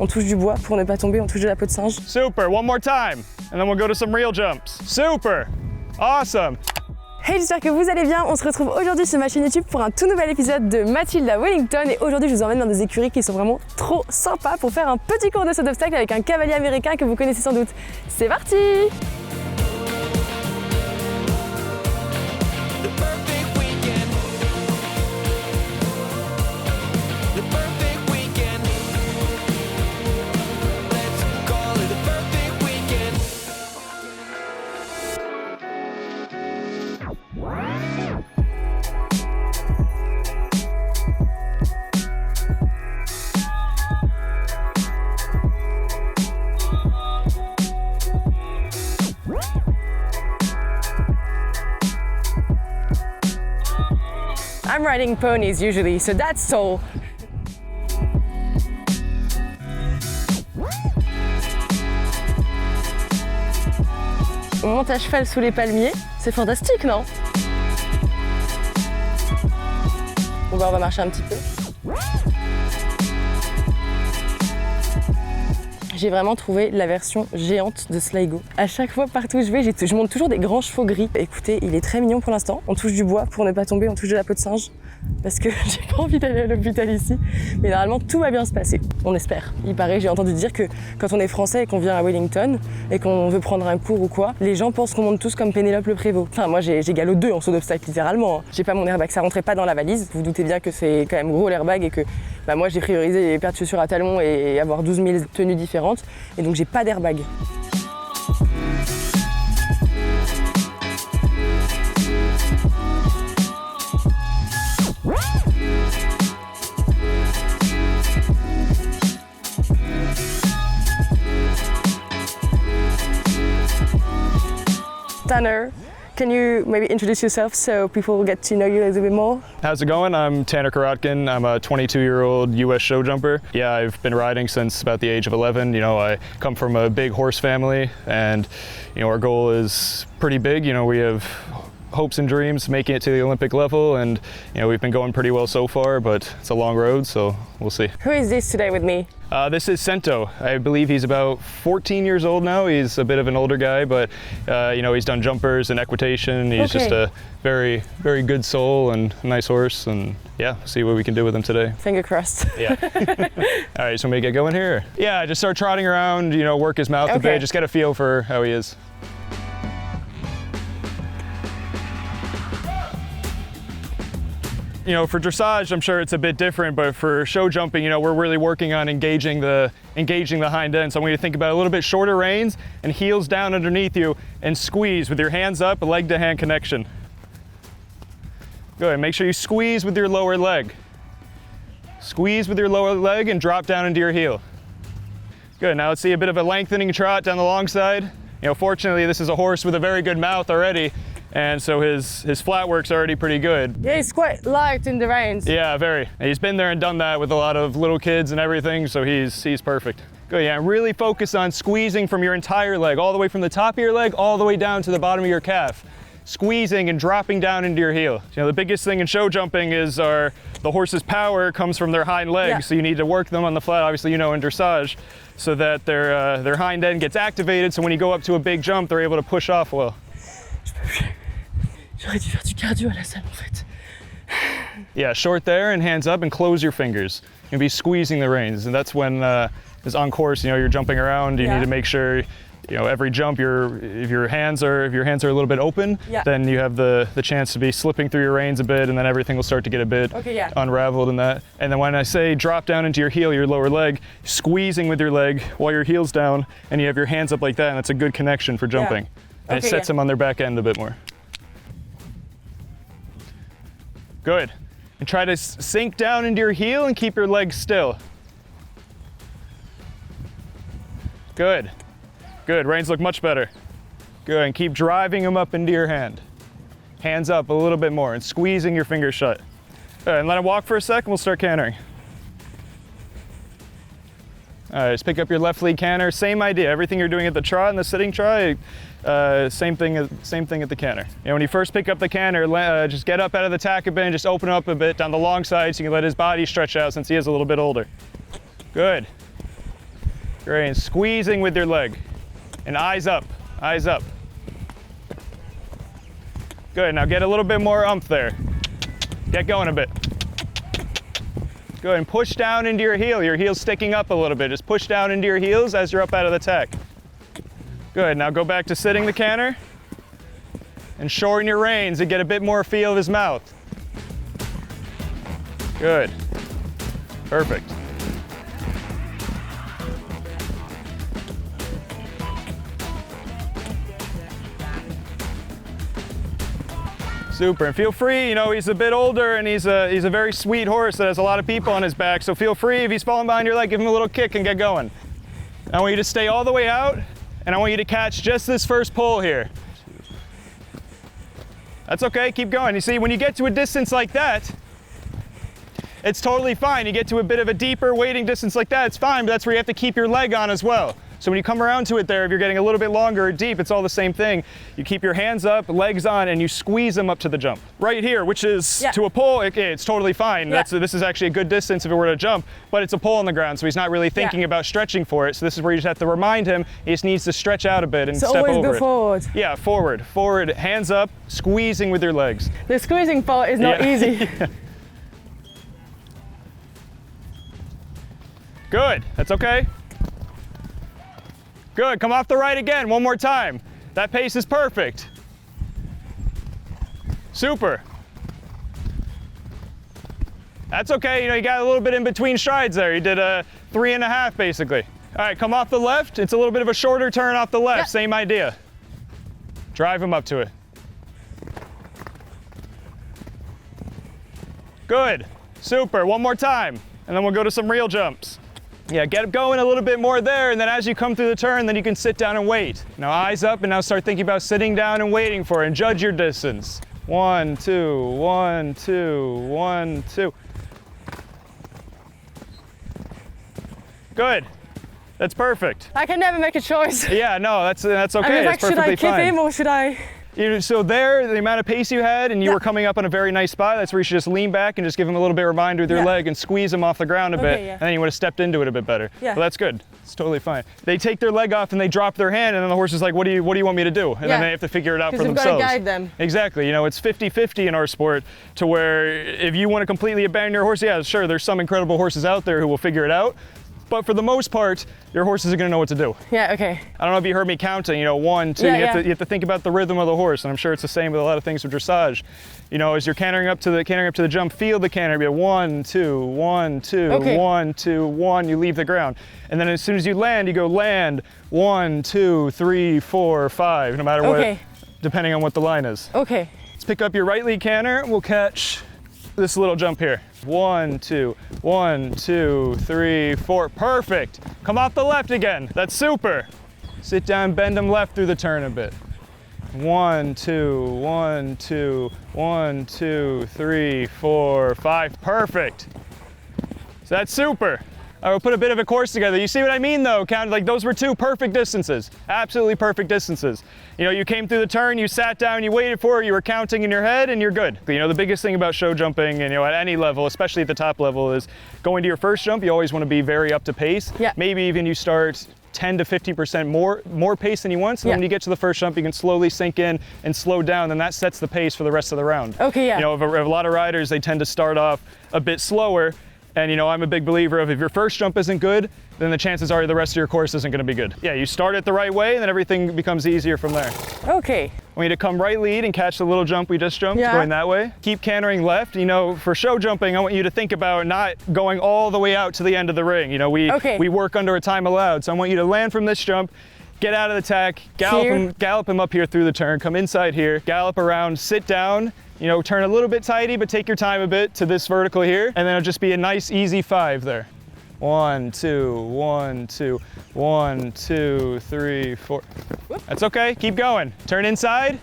On touche du bois pour ne pas tomber, on touche de la peau de singe. Super, one more time, and then we'll go to some real jumps. Super, awesome. Hey, j'espère que vous allez bien. On se retrouve aujourd'hui sur ma chaîne YouTube pour un tout nouvel épisode de Mathilde à Wellington. Et aujourd'hui, je vous emmène dans des écuries qui sont vraiment trop sympas pour faire un petit cours de saut d'obstacle avec un cavalier américain que vous connaissez sans doute. C'est parti! I'm riding ponies usually, so that's tall. On monte à cheval sous les palmiers, c'est fantastique, non? Bon bah on va marcher un petit peu. J'ai vraiment trouvé la version géante de Sligo. À chaque fois, partout où je vais, je monte toujours des grands chevaux gris. Écoutez, il est très mignon pour l'instant. On touche du bois pour ne pas tomber, on touche de la peau de singe. Parce que j'ai pas envie d'aller à l'hôpital ici. Mais normalement, tout va bien se passer. On espère. Il paraît, j'ai entendu dire que quand on est français et qu'on vient à Wellington et qu'on veut prendre un cours ou quoi, les gens pensent qu'on monte tous comme Pénélope le Prévost. Enfin, moi, j'ai galop 2 en saut d'obstacle, littéralement. J'ai pas mon airbag, ça rentrait pas dans la valise. Vous vous doutez bien que c'est quand même gros l'airbag et que moi, j'ai priorisé les paires de chaussures à talons et avoir 12 000 tenues différentes. Et donc, j'ai pas d'airbag. Tanner, can you maybe introduce yourself so people will get to know you a little bit more? How's it going? I'm Tanner Korotkin. I'm a 22-year-old US show jumper. Yeah, I've been riding since about the age of 11. You know, I come from a big horse family and, you know, our goal is pretty big. You know, we have hopes and dreams making it to the Olympic level and, you know, we've been going pretty well so far, but it's a long road, so we'll see. Who is this today with me? This is Sento. I believe he's about 14 years old now. He's a bit of an older guy, but you know, he's done jumpers and equitation. He's just a very, very good soul and a nice horse. And yeah, see what we can do with him today. Finger crossed. Yeah. All right, so we get going here. Yeah, just start trotting around, you know, work his mouth a bit, just get a feel for how he is. You know, for dressage, I'm sure it's a bit different, but for show jumping, you know, we're really working on engaging the hind end. So I want you to think about a little bit shorter reins and heels down underneath you and squeeze with your hands up, a leg to hand connection. Good, make sure you squeeze with your lower leg. Squeeze with your lower leg and drop down into your heel. Good, now let's see a bit of a lengthening trot down the long side. You know, fortunately, this is a horse with a very good mouth already. And so his flat work's already pretty good. Yeah, he's quite light in the reins. Yeah, very. He's been there and done that with a lot of little kids and everything, so he's perfect. Good, yeah, really focus on squeezing from your entire leg, all the way from the top of your leg, all the way down to the bottom of your calf. Squeezing and dropping down into your heel. You know, the biggest thing in show jumping is the horse's power comes from their hind legs, so you need to work them on the flat, obviously, you know, in dressage, so that their hind end gets activated, so when you go up to a big jump, they're able to push off well. J'aurais dû faire du cardio à la salle en fait. Yeah, short there and hands up and close your fingers. You'll be squeezing the reins, and that's when it's on course. You know, you're jumping around. You need to make sure, you know, every jump, if your hands are a little bit open, then you have the chance to be slipping through your reins a bit, and then everything will start to get a bit unraveled in that. And then when I say drop down into your heel, your lower leg, squeezing with your leg while your heel's down, and you have your hands up like that, and that's a good connection for jumping. And it sets them on their back end a bit more. Good. And try to sink down into your heel and keep your legs still. Good. Good. Reins look much better. Good. And keep driving them up into your hand. Hands up a little bit more and squeezing your fingers shut. All right, and let them walk for a sec and we'll start cantering. All right, just pick up your left lead canter. Same idea. Everything you're doing at the trot and the sitting trot, same thing at the canter. You know, when you first pick up the canter, just get up out of the tack a bit and just open up a bit down the long side so you can let his body stretch out since he is a little bit older. Good. Great, and squeezing with your leg. And eyes up, eyes up. Good, now get a little bit more oomph there. Get going a bit. Good, and push down into your heel. Your heel's sticking up a little bit. Just push down into your heels as you're up out of the tack. Good, now go back to sitting the canter and shorten your reins and get a bit more feel of his mouth. Good, perfect. Super, and feel free, you know, he's a bit older and he's a very sweet horse that has a lot of people on his back, so feel free, if he's falling behind your leg, give him a little kick and get going. I want you to stay all the way out, and I want you to catch just this first pull here. That's okay, keep going. You see, when you get to a distance like that, it's totally fine. You get to a bit of a deeper wading distance like that, it's fine, but that's where you have to keep your leg on as well. So when you come around to it there, if you're getting a little bit longer or deep, it's all the same thing. You keep your hands up, legs on, and you squeeze them up to the jump. Right here, which is to a pull, it's totally fine. This is actually a good distance if it were to jump, but it's a pull on the ground, so he's not really thinking about stretching for it. So this is where you just have to remind him, he just needs to stretch out a bit and step over it. So always go forward? Yeah, forward, forward, hands up, squeezing with your legs. The squeezing part is not easy. Good, that's okay. Good, come off the right again, one more time. That pace is perfect. Super. That's okay, you know, you got a little bit in between strides there. You did a 3.5 basically. All right, come off the left. It's a little bit of a shorter turn off the left, same idea. Drive him up to it. Good, super, one more time. And then we'll go to some real jumps. Yeah, get going a little bit more there, and then as you come through the turn, then you can sit down and wait. Now eyes up, and now start thinking about sitting down and waiting for it, and judge your distance. 1, 2, 1, 2, 1, 2. Good. That's perfect. I can never make a choice. Yeah, no, that's okay. I mean, like, that's perfectly fine. should I kick him or should I? So there, the amount of pace you had, and you were coming up on a very nice spot, that's where you should just lean back and just give him a little bit of reminder with your leg and squeeze him off the ground a bit, and then you would have stepped into it a bit better. Well, that's good. It's totally fine. They take their leg off and they drop their hand, and then the horse is like, what do you want me to do? And then they have to figure it out for themselves. You've got to guide them. Exactly. You know, it's 50-50 in our sport, to where if you want to completely abandon your horse, yeah, sure, there's some incredible horses out there who will figure it out. But for the most part, your horses are going to know what to do. Yeah, okay. I don't know if you heard me counting, you know, 1, 2, you have to think about the rhythm of the horse, and I'm sure it's the same with a lot of things with dressage. You know, as you're cantering up to the jump, feel the canter, be 1, 2, 1, 2, 1, 2, 1, you leave the ground. And then as soon as you land, you go land, 1, 2, 3, 4, 5, no matter what, depending on what the line is. Okay. Let's pick up your right lead canter, we'll catch this little jump here. 1, 2, 1, 2, 3, 4, perfect. Come off the left again, that's super. Sit down, bend them left through the turn a bit. 1, 2, 1, 2, 1, 2, 3, 4, 5, perfect. So that's super. I will put a bit of a course together. You see what I mean though? Like those were 2 perfect distances, absolutely perfect distances. You know, you came through the turn, you sat down, you waited for it, you were counting in your head, and you're good. You know, the biggest thing about show jumping, and you know, at any level, especially at the top level, is going to your first jump, you always want to be very up to pace. Yeah. Maybe even you start 10 to 50% more pace than you want, so when you get to the first jump, you can slowly sink in and slow down, and that sets the pace for the rest of the round. Okay, yeah. You know, if a lot of riders, they tend to start off a bit slower. And you know, I'm a big believer of if your first jump isn't good, then the chances are the rest of your course isn't going to be good. Yeah, you start it the right way, and then everything becomes easier from there. Okay. I want you to come right lead and catch the little jump we just jumped, going that way. Keep cantering left. You know, for show jumping, I want you to think about not going all the way out to the end of the ring. You know, we work under a time allowed, so I want you to land from this jump, get out of the tack, gallop him up here through the turn, come inside here, gallop around, sit down. You know, turn a little bit tighty, but take your time a bit to this vertical here, and then it'll just be a nice, easy 5 there. 1, 2, 1, 2, 1, 2, 3, 4. That's okay, keep going. Turn inside.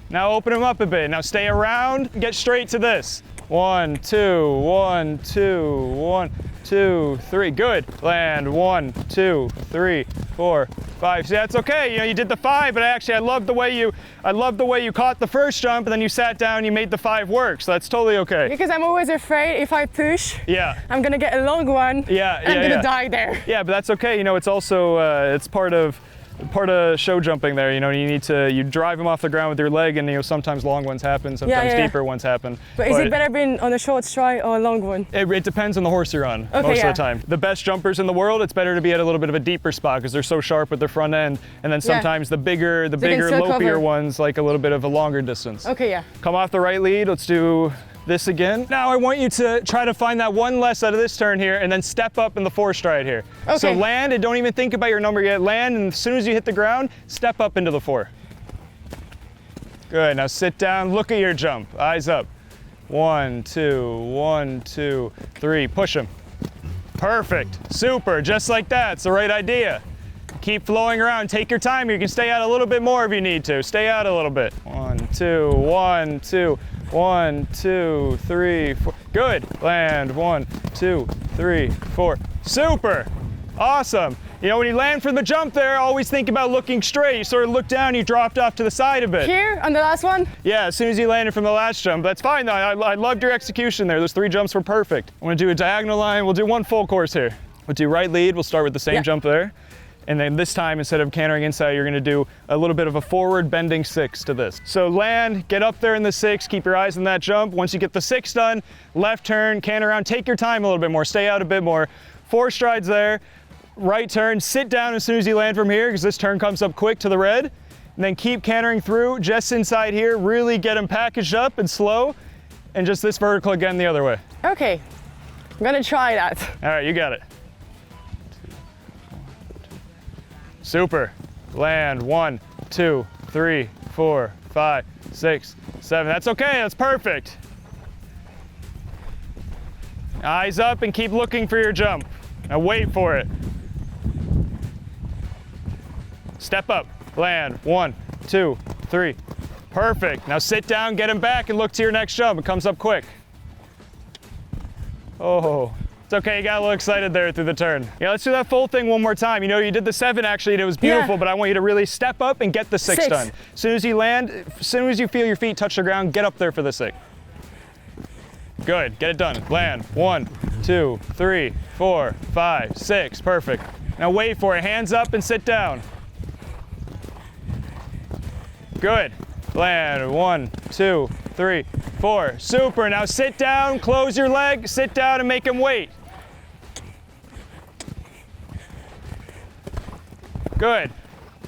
Now open them up a bit. Now stay around, get straight to this. 1, 2, 1, 2, 1, 2. 2, 3. Good. Land. 1, 2, 3, 4, 5. See, that's okay. You know, you did the 5, but I love the way you caught the first jump, and then you sat down and you made the 5 work. So that's totally okay. Because I'm always afraid if I push, Yeah. I'm gonna get a long one. Yeah. I'm gonna die there. Yeah, but that's okay. You know, it's also it's part of show jumping there. You know, you drive them off the ground with your leg, and you know sometimes long ones happen, sometimes deeper ones happen. But is it better being on a short stride or a long one? It depends on the horse you're on most of the time. The best jumpers in the world, it's better to be at a little bit of a deeper spot because they're so sharp with their front end, and then sometimes the bigger, lopier ones like a little bit of a longer distance. Okay, yeah. Come off the right lead. Let's do this again. Now I want you to try to find that one less out of this turn here and then step up in the 4 stride here. Okay. So land and don't even think about your number yet. Land, and as soon as you hit the ground, step up into the 4. Good, now sit down, look at your jump, eyes up. 1, 2, 1, 2, 3, push him. Perfect, super, just like that, it's the right idea. Keep flowing around, take your time, you can stay out a little bit more if you need to. Stay out a little bit. 1, 2, 1, 2. 1, 2, 3, 4. Good. Land. 1, 2, 3, 4. Super. Awesome. You know, when you land from the jump there, always think about looking straight. You sort of look down, you dropped off to the side a bit. Here, on the last one? Yeah, as soon as you landed from the last jump. That's fine, though. I loved your execution there. Those 3 jumps were perfect. I'm going to do a diagonal line. We'll do one full course here. We'll do right lead. We'll start with the same jump there. And then this time, instead of cantering inside, you're gonna do a little bit of a forward bending 6 to this. So land, get up there in the 6, keep your eyes on that jump. Once you get the 6 done, left turn, canter around, take your time a little bit more, stay out a bit more. 4 strides there, right turn, sit down as soon as you land from here, because this turn comes up quick to the red. And then keep cantering through, just inside here, really get them packaged up and slow, and just this vertical again the other way. Okay, I'm gonna try that. All right, you got it. Super. Land. 1, 2, 3, 4, 5, 6, 7. That's okay. That's perfect. Eyes up and keep looking for your jump. Now wait for it. Step up. Land. 1, 2, 3. Perfect. Now sit down, get him back, and look to your next jump. It comes up quick. Oh. It's okay, you got a little excited there through the turn. Yeah, let's do that full thing one more time. You know, you did the 7 actually, and it was beautiful, but I want you to really step up and get the 6 done. As soon as you land, as soon as you feel your feet touch the ground, get up there for the 6. Good, get it done. Land. 1, 2, 3, 4, 5, 6. Perfect. Now wait for it. Hands up and sit down. Good. Land. 1, 2, 3, 4. Super. Now sit down, close your leg, sit down and make him wait. Good.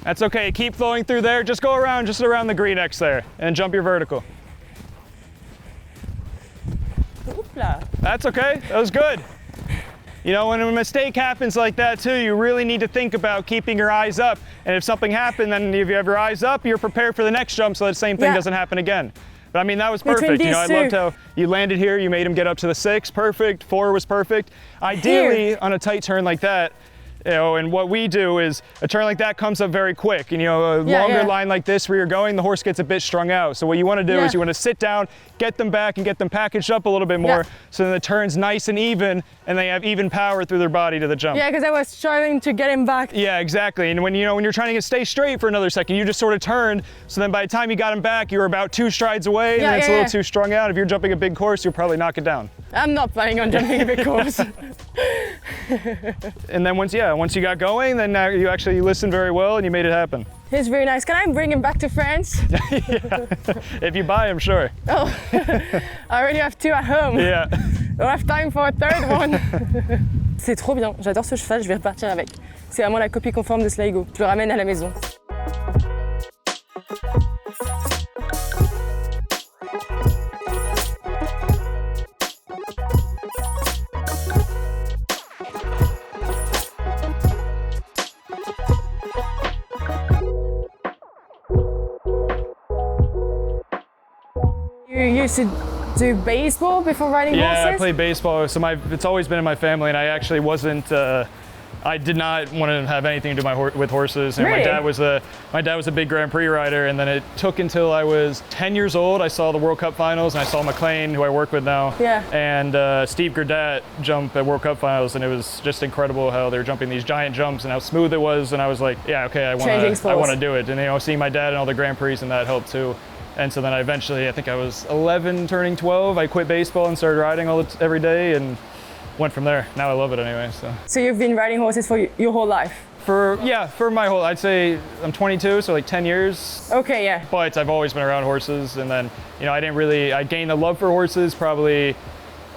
That's okay. Keep flowing through there. Just go around, just around the green X there, and jump your vertical. Oopla. That's okay. That was good. You know, when a mistake happens like that too, you really need to think about keeping your eyes up. And if something happened, then if you have your eyes up, you're prepared for the next jump so that same thing doesn't happen again. But I mean, that was perfect. You know, I loved how you landed here, you made him get up to the 6, perfect. 4 was perfect. Ideally, on a tight turn like that, you know, and what we do is a turn like that comes up very quick. And you know, a longer line like this where you're going, the horse gets a bit strung out. So what you want to do is you want to sit down, get them back and get them packaged up a little bit more so then the turn's nice and even and they have even power through their body to the jump. Yeah, because I was struggling to get him back. Yeah, exactly. And when you're trying to stay straight for another second, you just sort of turned. So then by the time you got him back, you were about 2 strides away and then it's a little too strung out. If you're jumping a big course, you'll probably knock it down. I'm not planning on jumping a big course. And then once you got going, then you actually listened very well and you made it happen. It's very nice. Can I bring him back to France? Yeah. If you buy him, sure. Oh, I already have 2 at home. Yeah. Don't have time for a third one. C'est trop bien. J'adore ce cheval. Je vais repartir avec. C'est vraiment la copie conforme de Sligo. Je le ramène à la maison. You used to do baseball before riding horses? Yeah, I played baseball, so it's always been in my family, and I actually wasn't I did not want to have anything to do with horses. And Really? my dad was a big Grand Prix rider, and then it took until I was 10 years old. I saw the World Cup finals, and I saw McLean, who I work with now, and Steve Gurdat jump at World Cup finals, and it was just incredible how they were jumping these giant jumps and how smooth it was. And I was like, yeah, okay, I want to do it. And seeing my dad in all the Grand Prix and that helped too. And so then I think I was 11, turning 12. I quit baseball and started riding every day, and went from there. Now I love it anyway. So you've been riding horses for your whole life? For my whole, I'd say I'm 22, so like 10 years. Okay, yeah. But I've always been around horses, and then I gained the love for horses probably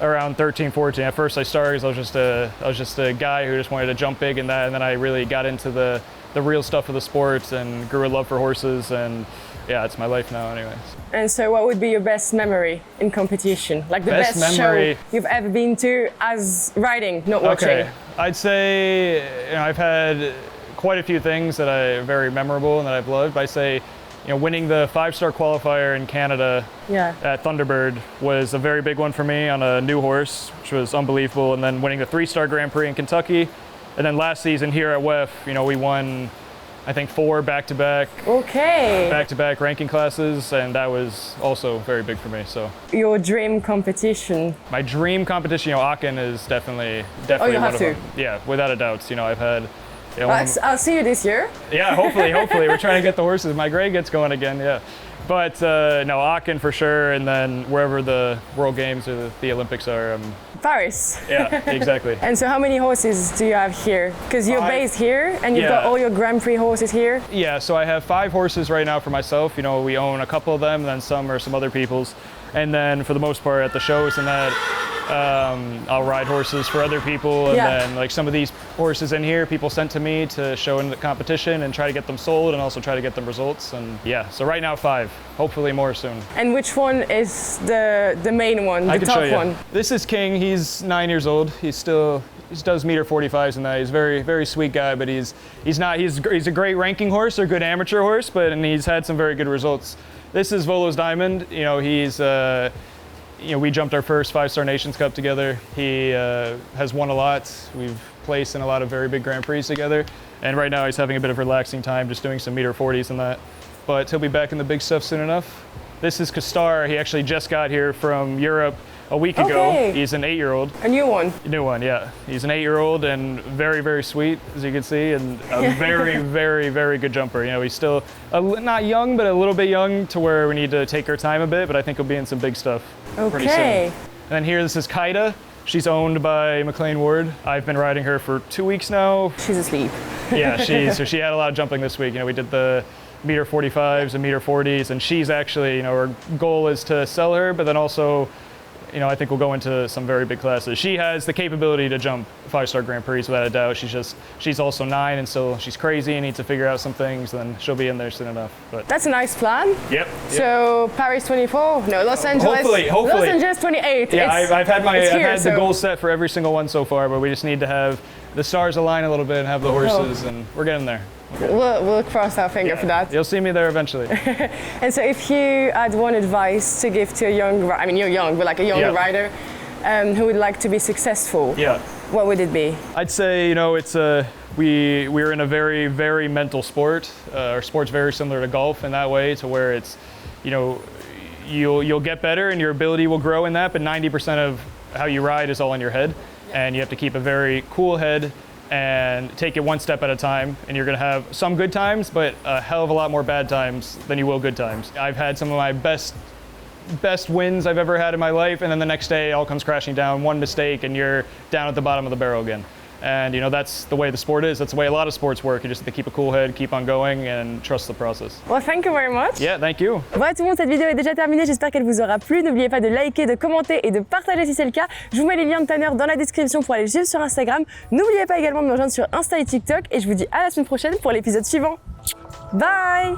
around 13, 14. At first I started because I was just a guy who just wanted to jump big and that, and then I really got into the real stuff of the sport and grew a love for horses, and yeah, it's my life now anyways. And so what would be your best memory in competition? Like the best memory show you've ever been to as riding, not watching? Okay, I'd say I've had quite a few things that are very memorable and that I've loved. I'd say winning the 5-star qualifier in Canada at Thunderbird was a very big one for me on a new horse, which was unbelievable. And then winning the 3-star Grand Prix in Kentucky. And then last season here at WEF, we won, I think 4 back-to-back ranking classes, and that was also very big for me. So your dream competition? My dream competition, Aachen is definitely you one have of to. them. Yeah, without a doubt. I've had. I'll see you this year. Yeah, hopefully we're trying to get the horses. My grade gets going again. Yeah, but no, Aachen for sure, and then wherever the World Games or the Olympics are. Paris. Yeah, exactly. And so how many horses do you have here? Because you're based here and you've got all your Grand Prix horses here? Yeah, so I have 5 horses right now for myself. We own a couple of them, and then some are some other people's. And then for the most part at the shows and that, I'll ride horses for other people. And then like some of these horses in here, people sent to me to show in the competition and try to get them sold and also try to get them results. And yeah, so right now 5, hopefully more soon. And which one is the main one, the top one? This is King. He's 9 years old. He does meter 45s and that. He's a very, very sweet guy, but he's a great ranking horse or good amateur horse, and he's had some very good results. This is Volo's Diamond. We jumped our first 5-star Nations Cup together. He has won a lot. We've placed in a lot of very big Grand Prix together. And right now he's having a bit of relaxing time, just doing some meter 40s and that. But he'll be back in the big stuff soon enough. This is Kastar. He actually just got here from Europe a week ago. He's an 8-year-old. A new one? A new one, yeah. He's an 8-year-old and very, very sweet, as you can see, and a very, very, very good jumper. He's still not young, but a little bit young to where we need to take our time a bit, but I think he'll be in some big stuff pretty soon. And then here, this is Kaida. She's owned by McLean Ward. I've been riding her for 2 weeks now. She's asleep. Yeah, so she had a lot of jumping this week. We did the meter 45s and meter 40s, and she's actually, our goal is to sell her, but then also I think we'll go into some very big classes. She has the capability to jump 5-star Grand Prix without a doubt. She's also 9 and still she's crazy and needs to figure out some things, then she'll be in there soon enough. But that's a nice plan. Yep. So Paris 24, no, Los Angeles. Hopefully. Los Angeles 28. Yeah, I've had the goal set for every single one so far, but we just need to have the stars align a little bit and have the horses, and we're getting there. We'll cross our finger for that. You'll see me there eventually. And so if you had one advice to give to a young, you're young, but like a young rider who would like to be successful, what would it be? I'd say, we're in a very, very mental sport. Our sport's very similar to golf in that way, to where it's, you'll get better and your ability will grow in that, but 90% of how you ride is all in your head. And you have to keep a very cool head and take it one step at a time, and you're gonna have some good times, but a hell of a lot more bad times than you will good times. I've had some of my best wins I've ever had in my life, and then the next day it all comes crashing down, one mistake and you're down at the bottom of the barrel again. And that's the way the sport is. That's the way a lot of sports work. You just have to keep a cool head, keep on going, and trust the process. Well, thank you very much. Yeah, thank you. Voilà tout le monde, cette vidéo est déjà terminée. J'espère qu'elle vous aura plu. N'oubliez pas de liker, de commenter et de partager si c'est le cas. Je vous mets les liens de Tanner dans la description pour aller le suivre sur Instagram. N'oubliez pas également de me rejoindre sur Insta et TikTok. Et je vous dis à la semaine prochaine pour l'épisode suivant. Bye!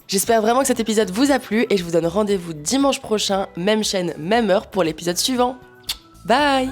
J'espère vraiment que cet épisode vous a plu et je vous donne rendez-vous dimanche prochain, même chaîne, même heure pour l'épisode suivant. Bye!